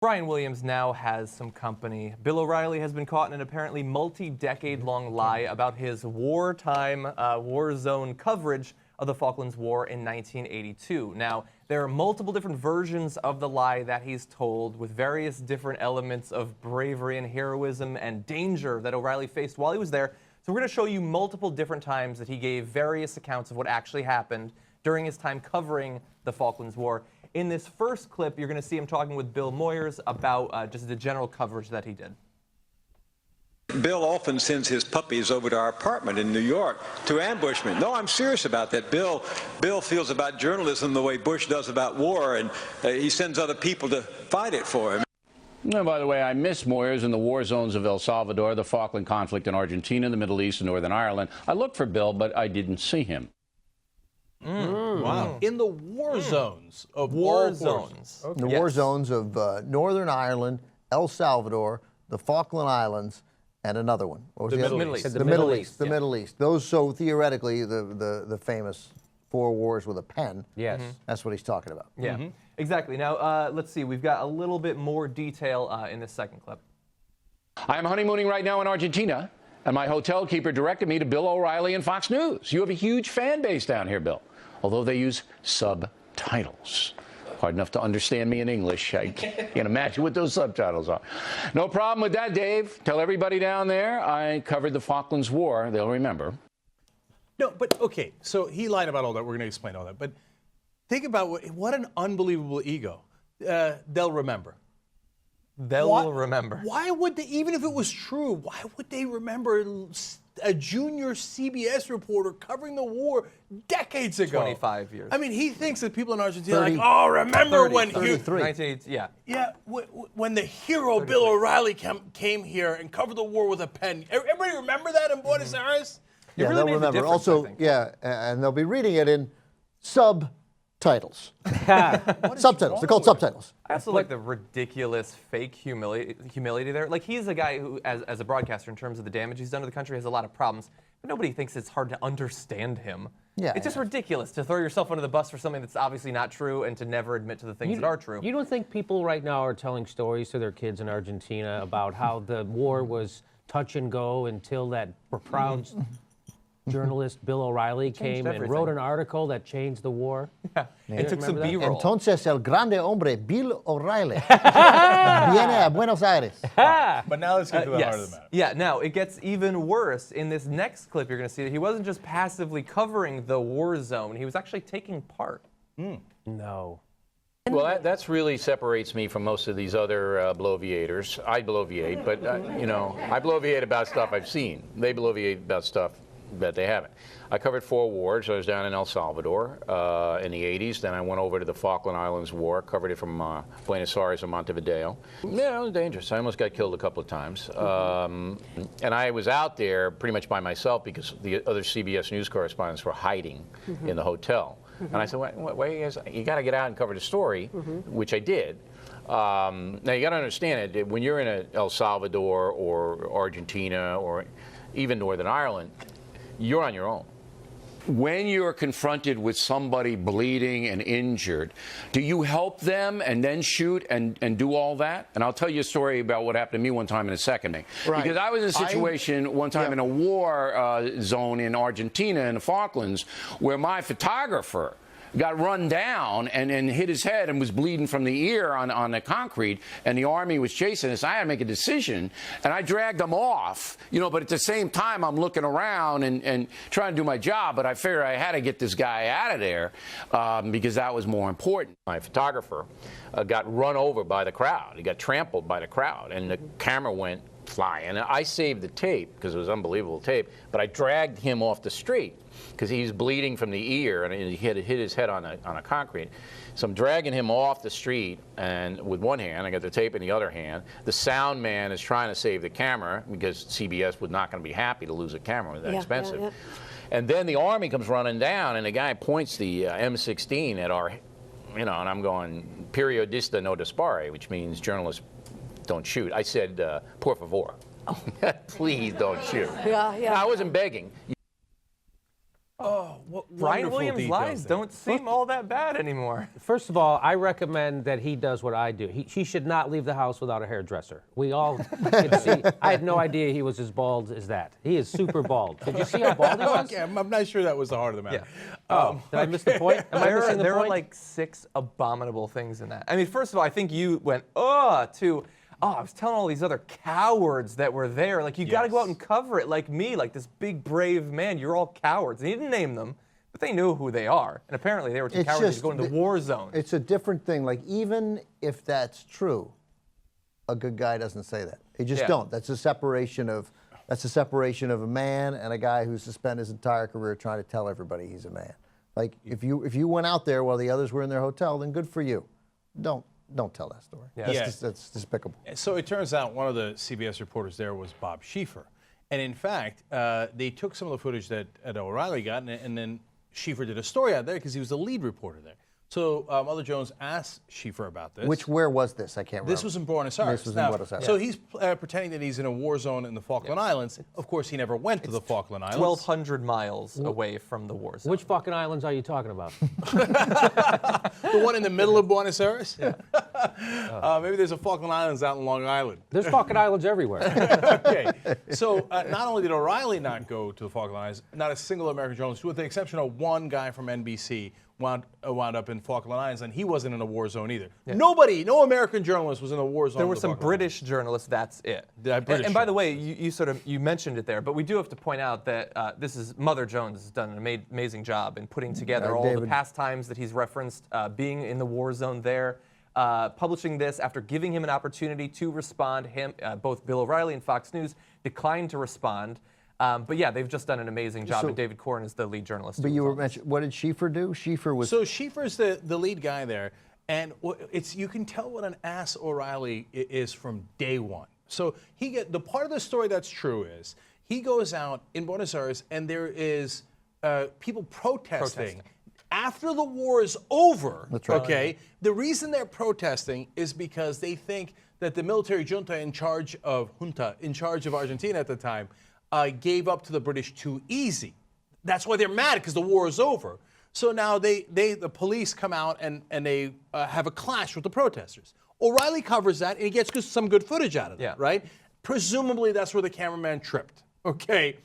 Brian Williams now has some company. Bill O'Reilly has been caught in an apparently multi-decade-long lie about his wartime war zone coverage of the Falklands War in 1982. Now, there are multiple different versions of the lie that he's told, with various different elements of bravery and heroism and danger that O'Reilly faced while he was there. So we're going to show you multiple different times that he gave various accounts of what actually happened during his time covering the Falklands War. In this first clip, you're going to see him talking with Bill Moyers about just the general coverage that he did. Bill often sends his puppies over to our apartment in New York to ambush me. No, I'm serious about that. Bill feels about journalism the way Bush does about war, and he sends other people to fight it for him. No, by the way, I miss Moyers in the war zones of El Salvador, the Falkland conflict in Argentina, the Middle East, and Northern Ireland. I looked for Bill, but I didn't see him. Wow. In the war zones of war zones. Okay. The war zones of Northern Ireland, El Salvador, the Falkland Islands, and another one. What was The the Middle East. The Middle East. The Middle East. Those, so theoretically, the famous 4 wars with a pen. Yes. That's what he's talking about. Yeah, exactly. Now, let's see. We've got a little bit more detail in this second clip. I am honeymooning right now in Argentina, and my hotel keeper directed me to Bill O'Reilly and Fox News. You have a huge fan base down here, Bill, although they use subtitles. Hard enough to understand me in English. I can't imagine what those subtitles are. No problem with that, Dave. Tell everybody down there I covered the Falklands War. They'll remember. No, but okay, so he lied about all that. We're going to explain all that. But think about what an unbelievable ego. They'll remember. They'll remember. Why would they, even if it was true, why would they remember a junior CBS reporter covering the war decades ago? 25 years. I mean, he thinks that people in Argentina are like, oh, remember when 33. when the hero Bill O'Reilly came here and covered the war with a pen. Everybody remember that in Buenos Aires? Yeah, really they'll made the remember. difference, Also, I think. yeah, and they'll be reading it in subtitles. Subtitles. They're called subtitles. I also like the ridiculous fake humility there. Like, he's a guy who, as a broadcaster, in terms of the damage he's done to the country, has a lot of problems. But nobody thinks it's hard to understand him. Yeah, it's just ridiculous to throw yourself under the bus for something that's obviously not true and to never admit to the things that are true. You don't think people right now are telling stories to their kids in Argentina about how the war was touch and go until that proud journalist Bill O'Reilly came and wrote an article that changed the war? Yeah, it took some B-roll. Entonces el grande hombre Bill O'Reilly viene a Buenos Aires. But now let's get to the heart of the matter. Yeah, now it gets even worse. In this next clip, you're going to see that he wasn't just passively covering the war zone, he was actually taking part. No. Well, that's really separates me from most of these other bloviators. I bloviate, but, you know, I bloviate about stuff I've seen. They bloviate about stuff that they haven't. I covered 4 wars. I was down in El Salvador in the 80s. Then I went over to the Falkland Islands War, covered it from Buenos Aires and Montevideo. Yeah, it was dangerous. I almost got killed a couple of times. And I was out there pretty much by myself because the other CBS News correspondents were hiding in the hotel. And I said, wait, you got to get out and cover the story, which I did. Now, you got to understand it. When you're in El Salvador or Argentina or even Northern Ireland, you're on your own. When you're confronted with somebody bleeding and injured, do you help them and then shoot and do all that? And I'll tell you a story about what happened to me one time in a second. Right. Because I was in a situation one time in a war zone in Argentina in the Falklands where my photographer got run down and hit his head and was bleeding from the ear on the concrete, and the Army was chasing us. I had to make a decision, and I dragged them off, you know, but at the same time, I'm looking around and trying to do my job, but I figured I had to get this guy out of there because that was more important. My photographer got run over by the crowd. He got trampled by the crowd, and the camera went flying. And I saved the tape because it was unbelievable tape, but I dragged him off the street because he's bleeding from the ear and he had hit his head on a concrete. So I'm dragging him off the street, and with one hand, I got the tape in the other hand. The sound man is trying to save the camera because CBS was not going to be happy to lose a camera. It was that expensive. And then the Army comes running down, and the guy points the M16 at our, you know, and I'm going, periodista no dispare, which means journalists don't shoot. I said, por favor. Please don't shoot. I wasn't begging. Oh, Brian wonderful Williams' details lies there. don't seem all that bad anymore. First of all, I recommend that he does what I do. He should not leave the house without a hairdresser. We all can see. I had no idea he was as bald as that. He is super bald. Did you see how bald he was? Okay, I'm not sure that was the heart of the matter. Did I miss the point? Am I missing the There are point? like 6 abominable things in that. I mean, first of all, I think you went, I was telling all these other cowards that were there. Like, you got to go out and cover it like me, like this big, brave man. You're all cowards. And he didn't name them, but they knew who they are. And apparently they were too cowards to go into the war zone. It's a different thing. Like, even if that's true, a good guy doesn't say that. They just don't. That's a separation of a man and a guy who spent his entire career trying to tell everybody he's a man. Like, if you went out there while the others were in their hotel, then good for you. Don't tell that story. That's despicable. So it turns out one of the CBS reporters there was Bob Schieffer. And in fact, they took some of the footage that O'Reilly got, and then Schieffer did a story out there because he was the lead reporter there. So Mother Jones asked Schieffer about this. Where was this? I can't remember. This was in Buenos Aires. This was in Buenos Aires. So he's pretending that he's in a war zone in the Falkland Islands. Of course, he never went to the Falkland Islands. 1,200 miles away from the war zone. Which fucking islands are you talking about? The one in the middle of Buenos Aires? Maybe there's a Falkland Islands out in Long Island. There's fucking islands everywhere. Okay. So not only did O'Reilly not go to the Falkland Islands, not a single American journalist, with the exception of one guy from NBC, wound up in Falkland Islands, and he wasn't in a war zone either. No American journalist was in a war zone. There were some British journalists. That's it. And by the way, you mentioned it there, but we do have to point out that Mother Jones has done an amazing job in putting together all the past times that he's referenced being in the war zone there. Publishing this after giving him an opportunity to respond. Both Bill O'Reilly and Fox News declined to respond. But yeah, they've just done an amazing job, and David Corn is the lead journalist. But you were mentioning, what did Schieffer do? So Schieffer's the lead guy there, and you can tell what an ass O'Reilly is from day one. So the part of the story that's true is he goes out in Buenos Aires, and there is people protesting. After the war is over, That's right. Okay, the reason they're protesting is because they think that the military junta in charge of Argentina at the time gave up to the British too easy. That's why they're mad, because the war is over. So now the police come out and they have a clash with the protesters. O'Reilly covers that, and he gets some good footage out of it, right? Presumably that's where the cameraman tripped, okay?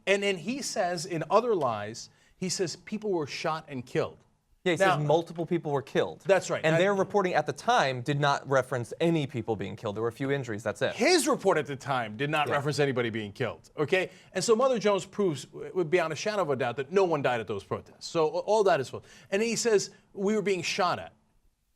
And then he says in other lies, he says people were shot and killed. Yeah, he says multiple people were killed. That's right. And their reporting at the time did not reference any people being killed. There were a few injuries, that's it. His report at the time did not reference anybody being killed, okay? And so Mother Jones proves, beyond a shadow of a doubt, that no one died at those protests. So all that is false. And he says, we were being shot at.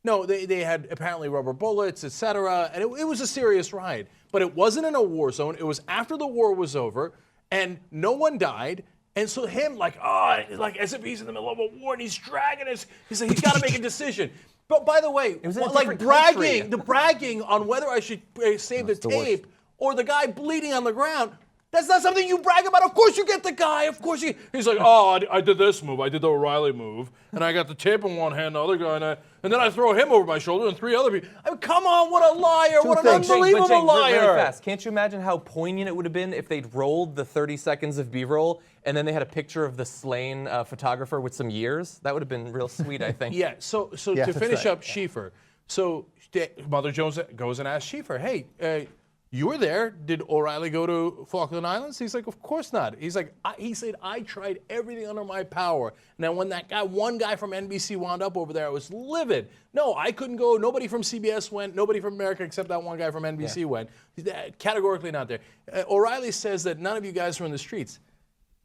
No, they had apparently rubber bullets, etc., and it was a serious riot. But it wasn't in a war zone. It was after the war was over, and no one died. And so him, like as if he's in the middle of a war and he's dragging he's got to make a decision. But by the way, it was in a like bragging on whether I should save the tape or the guy bleeding on the ground, that's not something you brag about. Of course you get the guy. Of course he's like, I did this move. I did the O'Reilly move. And I got the tape in one hand, the other guy, and then I throw him over my shoulder and 3 other people. I mean, come on, what a liar. What an unbelievable Jake, liar. Really fast. Can't you imagine how poignant it would have been if they'd rolled the 30 seconds of B-roll and then they had a picture of the slain photographer with some years? That would have been real sweet, I think. Yeah, so to finish up Schieffer, so Mother Jones goes and asks Schieffer, hey, you were there. Did O'Reilly go to Falkland Islands? He's like, of course not. He's like, he said, I tried everything under my power. Now, when one guy from NBC wound up over there, I was livid. No, I couldn't go. Nobody from CBS went. Nobody from America except that one guy from NBC went. Categorically not there. O'Reilly says that none of you guys were in the streets.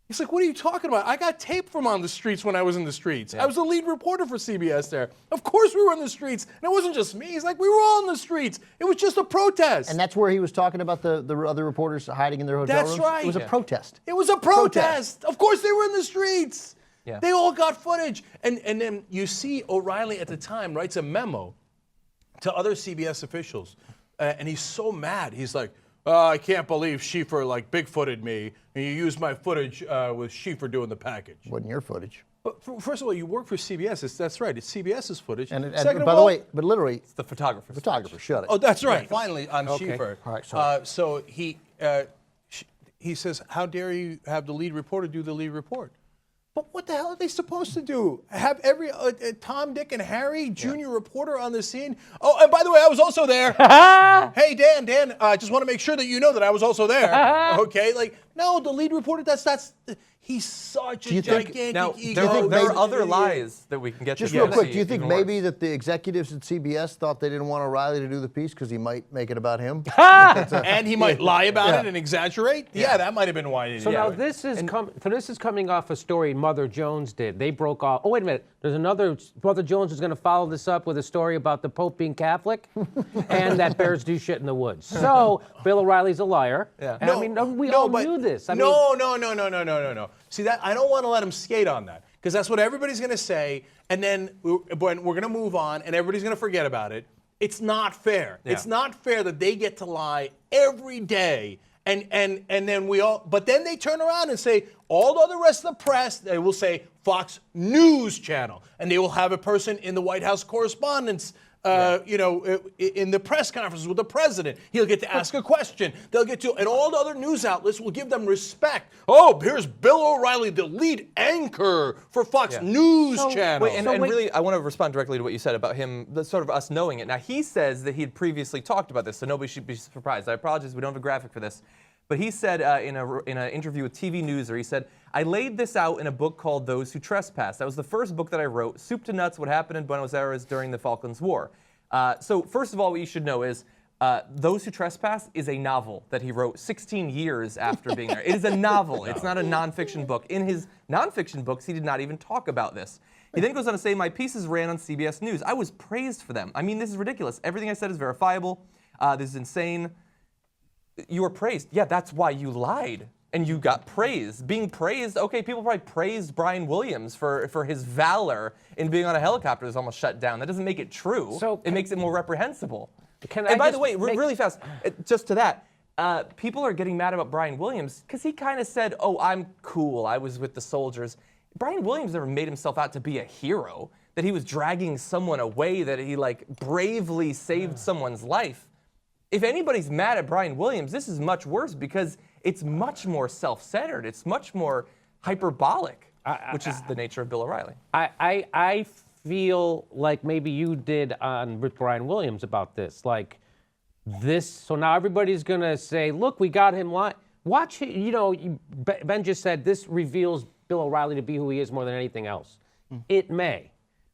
He's like, what are you talking about? I got tape from on the streets when I was in the streets. I was the lead reporter for CBS there. Of course we were in the streets. And it wasn't just me. He's like, we were all in the streets. It was just a protest. And that's where he was talking about the other reporters hiding in their hotel rooms? That's right. It was a protest. It was a protest. Of course they were in the streets. Yeah. They all got footage. And then you see O'Reilly at the time writes a memo to other CBS officials. And he's so mad. He's like, I can't believe Schieffer Bigfooted me, and you used my footage with Schieffer doing the package. Wasn't your footage. But first of all, you work for CBS. That's right. It's CBS's footage. And by the way, but literally, it's the photographer. Shut it. Oh, that's right. Finally, on Schieffer. All right, sorry. So he says, "How dare you have the lead reporter do the lead report?" But what the hell are they supposed to do? Have every Tom, Dick, and Harry junior reporter on the scene? Oh, and by the way, I was also there. Hey, Dan, I just want to make sure that you know that I was also there. Okay, like, no, the lead reporter, that's he's such a gigantic now, ego. there are other lies that we can get Just to. real quick, do you think maybe that the executives at CBS thought they didn't want O'Reilly to do the piece because he might make it about him? And he might lie about it and exaggerate? Yeah, that might have been why he did So it. now this is coming off a story Mother Jones did. They broke off. Oh, wait a minute. There's another. Mother Jones is going to follow this up with a story about the Pope being Catholic and that bears do shit in the woods. So Bill O'Reilly's a liar. Yeah. And we all knew this. No. See, that I don't want to let him skate on that because that's what everybody's going to say, and then we're going to move on, and everybody's going to forget about it. It's not fair. Yeah. It's not fair that they get to lie every day, and then we all. But then they turn around and say all the other rest of the press. They will say Fox News Channel, and they will have a person in the White House correspondence. In the press conferences with the president, he'll get to ask a question. They'll get to, and all the other news outlets will give them respect. Oh, here's Bill O'Reilly, the lead anchor for Fox News Channel. Really, I want to respond directly to what you said about him, the sort of us knowing it. Now, he says that he had previously talked about this, so nobody should be surprised. I apologize, we don't have a graphic for this. But he said in an interview with TV Newser, he said, I laid this out in a book called Those Who Trespass. That was the first book that I wrote, soup to nuts, what happened in Buenos Aires during the Falklands War. So first of all, what you should know is Those Who Trespass is a novel that he wrote 16 years after being there. It is a novel. It's not a nonfiction book. In his nonfiction books, he did not even talk about this. He then goes on to say, my pieces ran on CBS News. I was praised for them. I mean, this is ridiculous. Everything I said is verifiable. This is insane. You were praised. Yeah, that's why you lied. And you got praised. Being praised, okay, people probably praised Brian Williams for his valor in being on a helicopter that's almost shut down. That doesn't make it true. So it makes it more reprehensible. And by the way, really fast, just to that, people are getting mad about Brian Williams because he kind of said, oh, I'm cool. I was with the soldiers. Brian Williams never made himself out to be a hero, that he was dragging someone away, that he like bravely saved someone's life. If anybody's mad at Brian Williams, this is much worse because it's much more self-centered. It's much more hyperbolic, which is the nature of Bill O'Reilly. I feel like maybe you did with Brian Williams about this. Like this, so now everybody's going to say, look, we got him lying. Watch, Ben just said this reveals Bill O'Reilly to be who he is more than anything else. It may.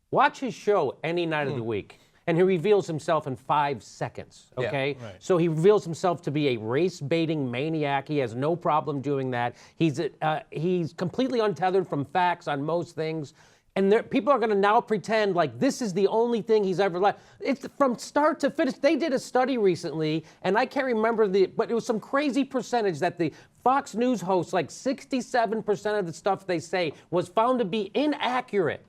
Watch his show any night of the week. And he reveals himself in 5 seconds, okay? Yeah, right. So he reveals himself to be a race-baiting maniac. He has no problem doing that. He's completely untethered from facts on most things. And people are going to now pretend like this is the only thing he's ever lied. It's from start to finish. They did a study recently, and I can't remember but it was some crazy percentage that the Fox News hosts, like 67% of the stuff they say was found to be inaccurate.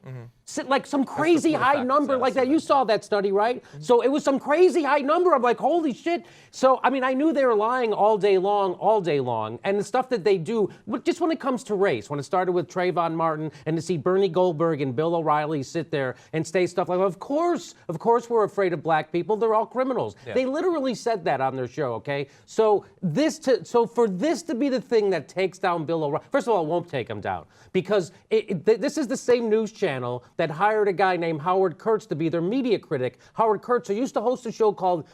Like some crazy high number like that. You saw that study, right? So it was some crazy high number. I'm like, holy shit. So, I mean, I knew they were lying all day long. And the stuff that they do, just when it comes to race, when it started with Trayvon Martin and to see Bernie Goldberg and Bill O'Reilly sit there and say stuff like, of course we're afraid of black people. They're all criminals. Yeah. They literally said that on their show, okay? So for this to be the thing that takes down Bill O'Reilly, first of all, it won't take him down because this is the same news channel that hired a guy named Howard Kurtz to be their media critic. Howard Kurtz, who used to host a show called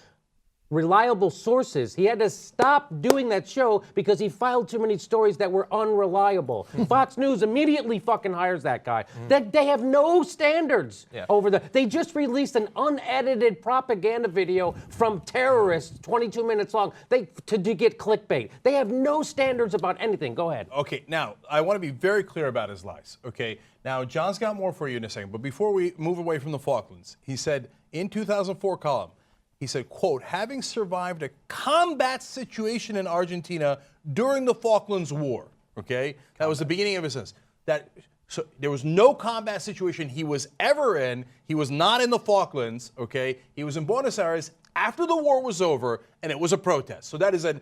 Reliable Sources. He had to stop doing that show because he filed too many stories that were unreliable. Fox News immediately fucking hires that guy. That they have no standards over they just released an unedited propaganda video from terrorists, 22 minutes long, to get clickbait. They have no standards about anything. Go ahead. Okay, now, I want to be very clear about his lies, okay? Now, John's got more for you in a second, but before we move away from the Falklands, he said in 2004 column, he said, quote, having survived a combat situation in Argentina during the Falklands War, okay? That was the beginning of his sentence. So there was no combat situation he was ever in. He was not in the Falklands, okay? He was in Buenos Aires after the war was over, and it was a protest. So that is a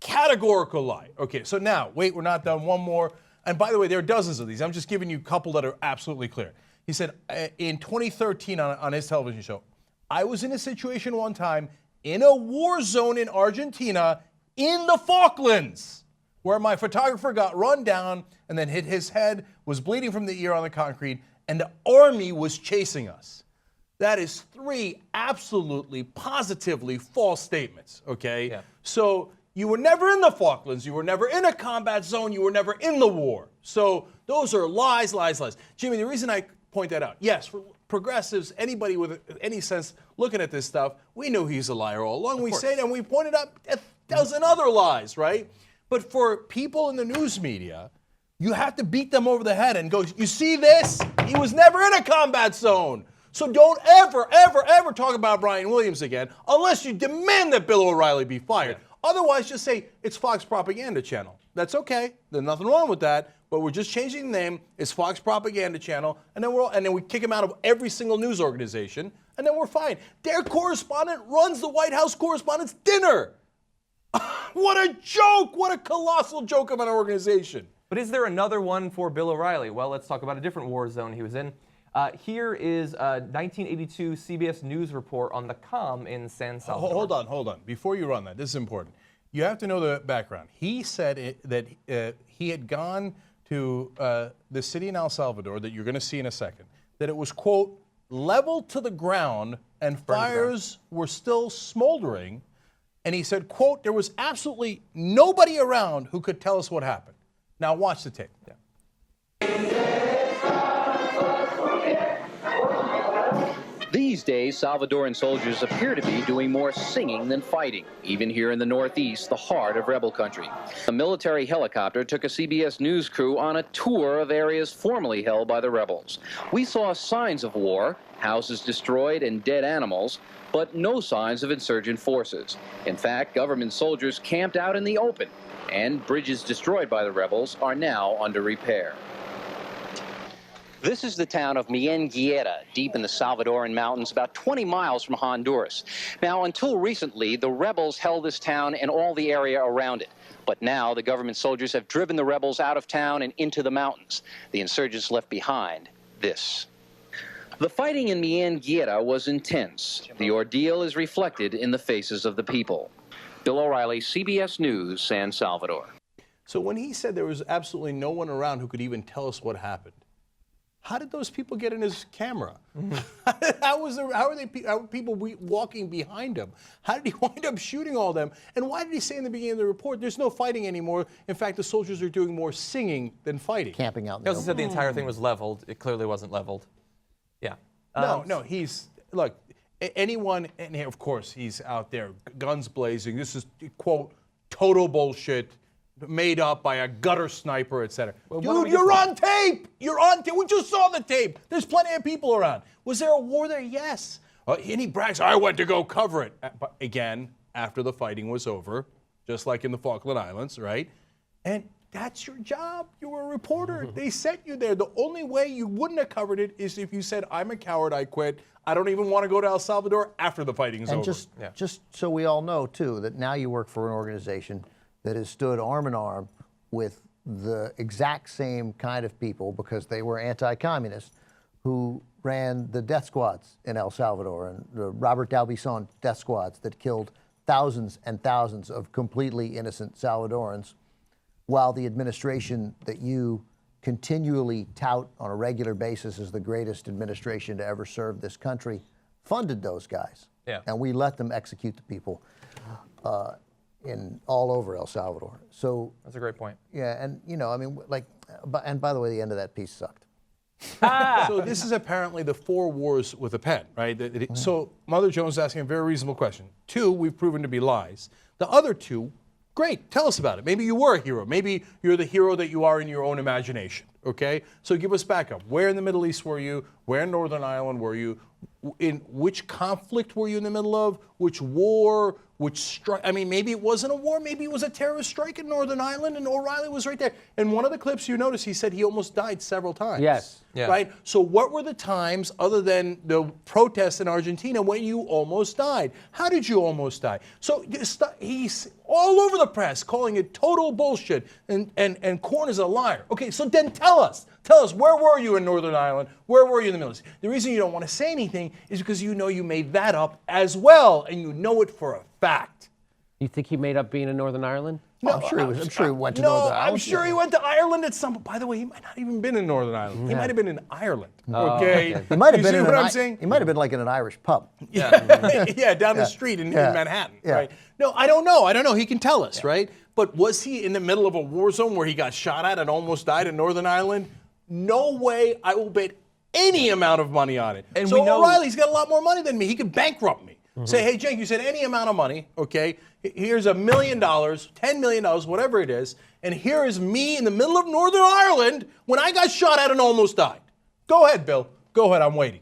categorical lie. Okay, so now, wait, we're not done. One more. And by the way, there are dozens of these. I'm just giving you a couple that are absolutely clear. He said in 2013 on his television show, I was in a situation one time in a war zone in Argentina in the Falklands. where my photographer got run down and then hit his head, was bleeding from the ear on the concrete, and the army was chasing us. That is 3 absolutely, positively false statements, okay? Yeah. So you were never in the Falklands. You were never in a combat zone. You were never in the war. So those are lies, lies, lies. Jimmy, the reason I point that out, yes, for progressives, anybody with any sense looking at this stuff, we knew he's a liar all along. We say it, and we pointed out a dozen other lies, right? But for people in the news media, you have to beat them over the head and go, you see this? He was never in a combat zone. So don't ever, ever, ever talk about Brian Williams again unless you demand that Bill O'Reilly be fired. Yeah. Otherwise, just say it's Fox Propaganda Channel. That's okay. There's nothing wrong with that. But we're just changing the name. It's Fox Propaganda Channel, and then we kick him out of every single news organization, and then we're fine. Their correspondent runs the White House Correspondents' Dinner. What a joke! What a colossal joke of an organization. But is there another one for Bill O'Reilly? Well, let's talk about a different war zone he was in. Here is a 1982 CBS News report on the calm in San Salvador. Hold on. Before you run that, this is important. You have to know the background. He said that he had gone to the city in El Salvador that you're going to see in a second, that it was, quote, leveled to the ground and fires were still smoldering. And he said, quote, there was absolutely nobody around who could tell us what happened. Now watch the tape. Yeah. These days, Salvadoran soldiers appear to be doing more singing than fighting, even here in the Northeast, the heart of rebel country. A military helicopter took a CBS News crew on a tour of areas formerly held by the rebels. We saw signs of war, houses destroyed and dead animals, but no signs of insurgent forces. In fact, government soldiers camped out in the open, and bridges destroyed by the rebels are now under repair. This is the town of Mienguiera, deep in the Salvadoran mountains, about 20 miles from Honduras. Now, until recently, the rebels held this town and all the area around it. But now the government soldiers have driven the rebels out of town and into the mountains. The insurgents left behind this. The fighting in Mienguiera was intense. The ordeal is reflected in the faces of the people. Bill O'Reilly, CBS News, San Salvador. So when he said there was absolutely no one around who could even tell us what happened, how did those people get in his camera? How were people walking behind him? How did he wind up shooting all of them? And why did he say in the beginning of the report, there's no fighting anymore? In fact, the soldiers are doing more singing than fighting. Camping out in He the also said the entire thing was leveled. It clearly wasn't leveled. Yeah. No, look, anyone, and of course he's out there, guns blazing. This is, quote, total bullshit. Made up by a gutter sniper, etc. Well, dude, you're on tape! You're on tape! We just saw the tape! There's plenty of people around. Was there a war there? Yes. And he brags, I went to go cover it. But again, after the fighting was over, just like in the Falkland Islands, right? And that's your job. You were a reporter. They sent you there. The only way you wouldn't have covered it is if you said, I'm a coward, I quit. I don't even want to go to El Salvador after the fighting's over. And just so we all know, too, that now you work for an organization that has stood arm in arm with the exact same kind of people, because they were anti-communist, who ran the death squads in El Salvador, and the Robert D'Albizon death squads that killed thousands and thousands of completely innocent Salvadorans, while the administration that you continually tout on a regular basis as the greatest administration to ever serve this country funded those guys. Yeah. And we let them execute the people in all over El Salvador. So That's a great point. yeah, and I mean, and by the way, the end of that piece sucked. So this is apparently the 4 wars with a pen, right? So Mother Jones is asking a very reasonable question. 2, we've proven to be lies. The other 2, great, tell us about it. Maybe you were a hero. Maybe you're the hero that you are in your own imagination, okay? So give us backup. Where in the Middle East were you? Where in Northern Ireland were you? In which conflict were you in the middle of? Which war? Which strike? I mean, maybe it wasn't a war. Maybe it was a terrorist strike in Northern Ireland, and O'Reilly was right there. In one of the clips, you notice he said he almost died several times. Yes. Yeah. Right? So what were the times, other than the protests in Argentina, when you almost died? How did you almost die? So he's all over the press calling it total bullshit, and Korn is a liar. Okay, so then tell us, where were you in Northern Ireland? Where were you in the Middle East? The reason you don't want to say anything is because you know you made that up as well, and you know it for a fact. You think he made up being in Northern Ireland? No, I'm sure he went to Northern Ireland. I'm sure he went to Ireland at some. By the way, he might not even been in Northern Ireland. He might have been in Ireland. Okay. okay. He might have You been see in what an I'm saying? He might have been like in an Irish pub. Yeah, down the street in Manhattan. Yeah. Right? No, I don't know. He can tell us, right? But was he in the middle of a war zone where he got shot at and almost died in Northern Ireland? No way. I will bet any amount of money on it. And so we know O'Reilly's got a lot more money than me. He could bankrupt me. Say, hey, Cenk, you said any amount of money, okay? Here's $1 million, $10 million, whatever it is, and here is me in the middle of Northern Ireland when I got shot at and almost died. Go ahead, Bill. Go ahead, I'm waiting.